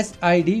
SID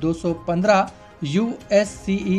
215 USCE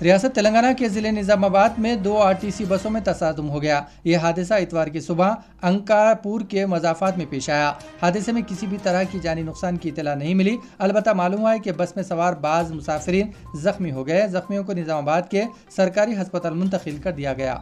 ریاست تلنگانہ کے ضلع نظام آباد میں 2 RTC بسوں میں تصادم ہو گیا۔ یہ حادثہ اتوار کی صبح انکاپور کے مضافات میں پیش آیا۔ حادثے میں کسی بھی طرح کی جانی نقصان کی اطلاع نہیں ملی، البتہ معلوم ہوا ہے کہ بس میں سوار بعض مسافرین زخمی ہو گئے۔ زخمیوں کو نظام آباد کے سرکاری ہسپتال منتقل کر دیا گیا۔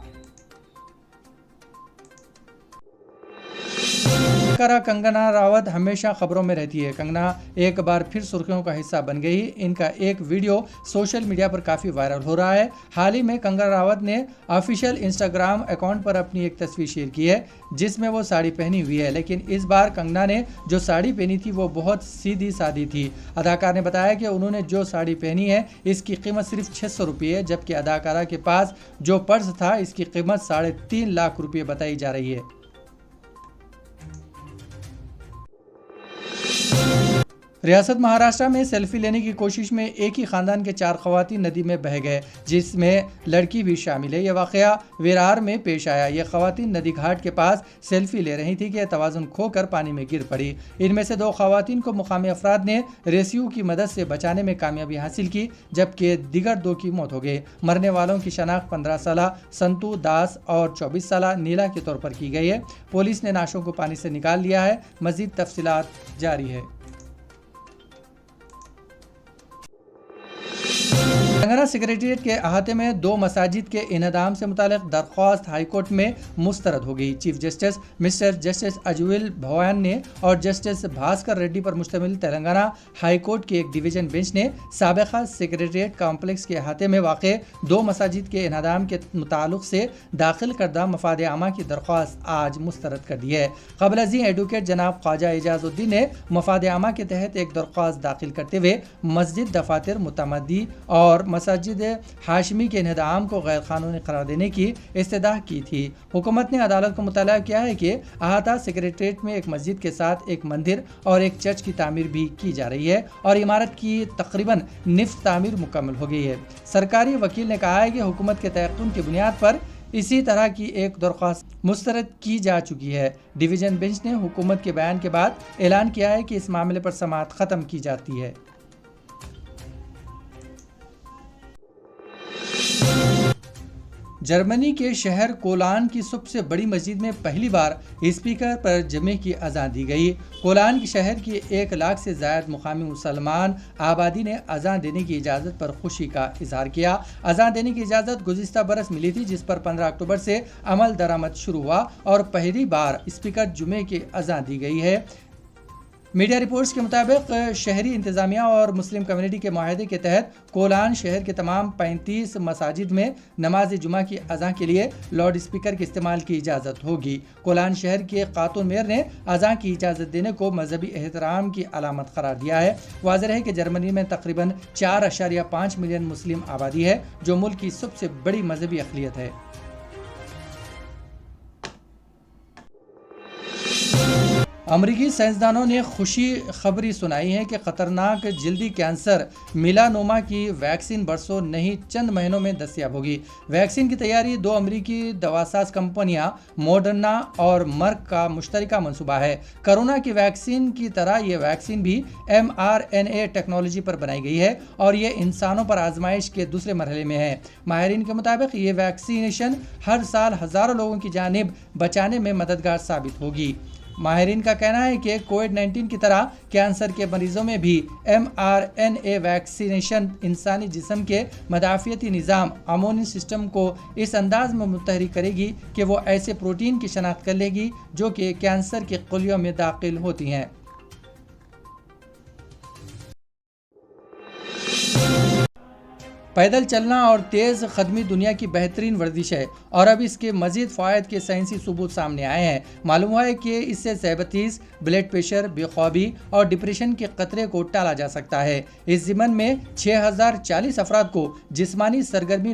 کنگنا راوت ہمیشہ خبروں میں رہتی ہے۔ کنگنا ایک بار پھر سرخیوں کا حصہ بن گئی۔ ان کا ایک ویڈیو سوشل میڈیا پر کافی وائرل ہو رہا ہے۔ حال ہی میں کنگنا راوت نے آفیشیل انسٹاگرام اکاؤنٹ پر اپنی ایک تصویر شیئر کی ہے جس میں وہ ساڑی پہنی ہوئی ہے، لیکن اس بار کنگنا نے جو ساڑی پہنی تھی وہ بہت سیدھی سادی تھی۔ اداکار نے بتایا کہ انہوں نے جو ساڑی پہنی ہے اس کی قیمت صرف 600 روپے ہے، جبکہ اداکارہ کے پاس جو پرس تھا اس کی قیمت 3.5 لاکھ روپے بتائی جا رہی ہے۔ ریاست مہاراشٹر میں سیلفی لینے کی کوشش میں ایک ہی خاندان کے 4 خواتین ندی میں بہہ گئے، جس میں لڑکی بھی شامل ہے۔ یہ واقعہ ویرار میں پیش آیا۔ یہ خواتین ندی گھاٹ کے پاس سیلفی لے رہی تھی کہ توازن کھو کر پانی میں گر پڑی۔ ان میں سے 2 خواتین کو مقامی افراد نے ریسکیو کی مدد سے بچانے میں کامیابی حاصل کی، جبکہ دیگر 2 کی موت ہو گئی۔ مرنے والوں کی شناخت 15 سالہ سنتو داس اور 24 سالہ نیلا کے طور پر کی گئی ہے۔ پولیس نے نعشوں کو پانی سے نکال لیا ہے۔ مزید تفصیلات جاری ہے۔ تلنگانہ سیکریٹریٹ کے احاطے میں 2 مساجد کے انہدام سے متعلق درخواست ہائی کورٹ میں مسترد ہو گئی۔ Chief justice mister justice اجویل Bhawan نے اور جسٹس بھاسکر ریڈی پر مشتمل تلنگانہ ہائی کورٹ کی ایک ڈویژن بینچ نے سابقہ سیکریٹریٹ کمپلیکس کے احاطے میں واقع 2 مساجد کے انہدام کے متعلق سے داخل کردہ مفاد عامہ کی درخواست آج مسترد کر دی ہے۔ قبل ازیں ایڈوکیٹ جناب خواجہ اعجاز الدین نے مفاد عامہ کے تحت ایک درخواست داخل کرتے ہوئے مسجد، دفاتر، متعمدی اور مساجد ہاشمی کے انہدام کو غیر قانونی قرار دینے کی استدعا کی تھی۔ حکومت نے عدالت کو مطلع کیا ہے کہ احاطہ سیکریٹریٹ میں ایک مسجد کے ساتھ ایک مندر اور ایک چرچ کی تعمیر بھی کی جا رہی ہے اور عمارت کی تقریباً نصف تعمیر مکمل ہو گئی ہے۔ سرکاری وکیل نے کہا ہے کہ حکومت کے تیقن کی بنیاد پر اسی طرح کی ایک درخواست مسترد کی جا چکی ہے۔ ڈویژن بینچ نے حکومت کے بیان کے بعد اعلان کیا ہے کہ اس معاملے پر سماعت ختم کی جاتی ہے۔ جرمنی کے شہر کولان کی سب سے بڑی مسجد میں پہلی بار اسپیکر پر جمعے کی اذان دی گئی۔ کولان کے شہر کی 1 لاکھ سے زائد مقامی مسلمان آبادی نے اذان دینے کی اجازت پر خوشی کا اظہار کیا۔ اذان دینے کی اجازت گزشتہ برس ملی تھی، جس پر 15 اکتوبر سے عمل درآمد شروع ہوا اور پہلی بار اسپیکر جمعے کی اذان دی گئی ہے۔ میڈیا رپورٹس کے مطابق شہری انتظامیہ اور مسلم کمیونٹی کے معاہدے کے تحت کولان شہر کے تمام 35 مساجد میں نماز جمعہ کی اذان کے لیے لاؤڈ اسپیکر کے استعمال کی اجازت ہوگی۔ کولان شہر کے خاتون میئر نے اذان کی اجازت دینے کو مذہبی احترام کی علامت قرار دیا ہے۔ واضح ہے کہ جرمنی میں تقریباً 4.5 ملین مسلم آبادی ہے، جو ملک کی سب سے بڑی مذہبی اقلیت ہے۔ امریکی سائنسدانوں نے خوشی خبری سنائی ہے کہ خطرناک جلدی کینسر میلانوما کی ویکسین برسوں نہیں چند مہینوں میں دستیاب ہوگی۔ ویکسین کی تیاری 2 امریکی دواساز کمپنیاں موڈرنا اور مرک کا مشترکہ منصوبہ ہے۔ کرونا کی ویکسین کی طرح یہ ویکسین بھی mRNA ٹیکنالوجی پر بنائی گئی ہے اور یہ انسانوں پر آزمائش کے دوسرے مرحلے میں ہے۔ ماہرین کے مطابق یہ ویکسینیشن ہر سال ہزاروں لوگوں کی جانب بچانے میں مددگار ثابت ہوگی۔ ماہرین کا کہنا ہے کہ کووڈ-19 کی طرح کینسر کے مریضوں میں بھی mRNA ویکسینیشن انسانی جسم کے مدافعتی نظام امیون سسٹم کو اس انداز میں متحرک کرے گی کہ وہ ایسے پروٹین کی شناخت کر لے گی جو کہ کینسر کے خلیوں میں داخل ہوتی ہیں۔ پیدل چلنا اور تیز قدمی دنیا کی بہترین ورزش ہے اور اب اس کے مزید فوائد کے سائنسی ثبوت سامنے آئے ہیں۔ معلوم ہوا ہے کہ اس سے ذیابیطس، بلڈ پریشر، بے خوابی اور ڈپریشن کے خطرے کو ٹالا جا سکتا ہے۔ اس ضمن میں 6040 افراد کو جسمانی سرگرمی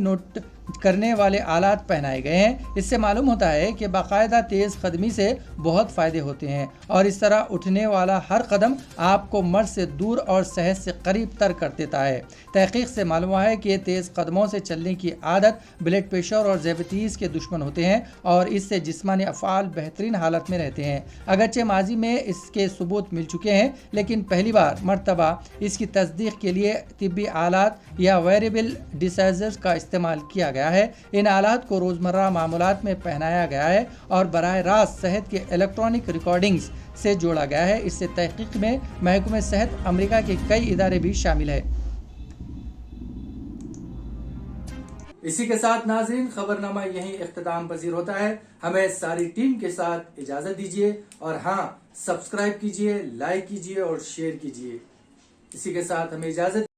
کرنے والے آلات پہنائے گئے ہیں۔ اس سے معلوم ہوتا ہے کہ باقاعدہ تیز قدمی سے بہت فائدے ہوتے ہیں اور اس طرح اٹھنے والا ہر قدم آپ کو مرض سے دور اور صحت سے قریب تر کر دیتا ہے۔ تحقیق سے معلوم ہوا ہے کہ تیز قدموں سے چلنے کی عادت بلڈ پریشر اور ذیابیطیز کے دشمن ہوتے ہیں اور اس سے جسمانی افعال بہترین حالت میں رہتے ہیں۔ اگرچہ ماضی میں اس کے ثبوت مل چکے ہیں، لیکن پہلی بار مرتبہ اس کی تصدیق کے لیے طبی آلات یا ویریبل ڈیوائسز کا استعمال کیا گیا ہے۔ ان آلات کو روزمرہ معمولات میں پہنایا گیا ہے اور براہ راست صحت کے الیکٹرانک ریکارڈنگز سے جوڑا گیا ہے۔ اس سے تحقیق میں محکمہ صحت امریکہ کے کئی ادارے بھی شامل ہیں۔ اسی کے ساتھ ناظرین خبرنامہ یہیں اختتام پذیر ہوتا ہے۔ ہمیں ساری ٹیم کے ساتھ اجازت دیجیے اور ہاں سبسکرائب کیجیے، لائک کیجیے اور شیئر کیجیے۔ اسی کے ساتھ ہمیں اجازت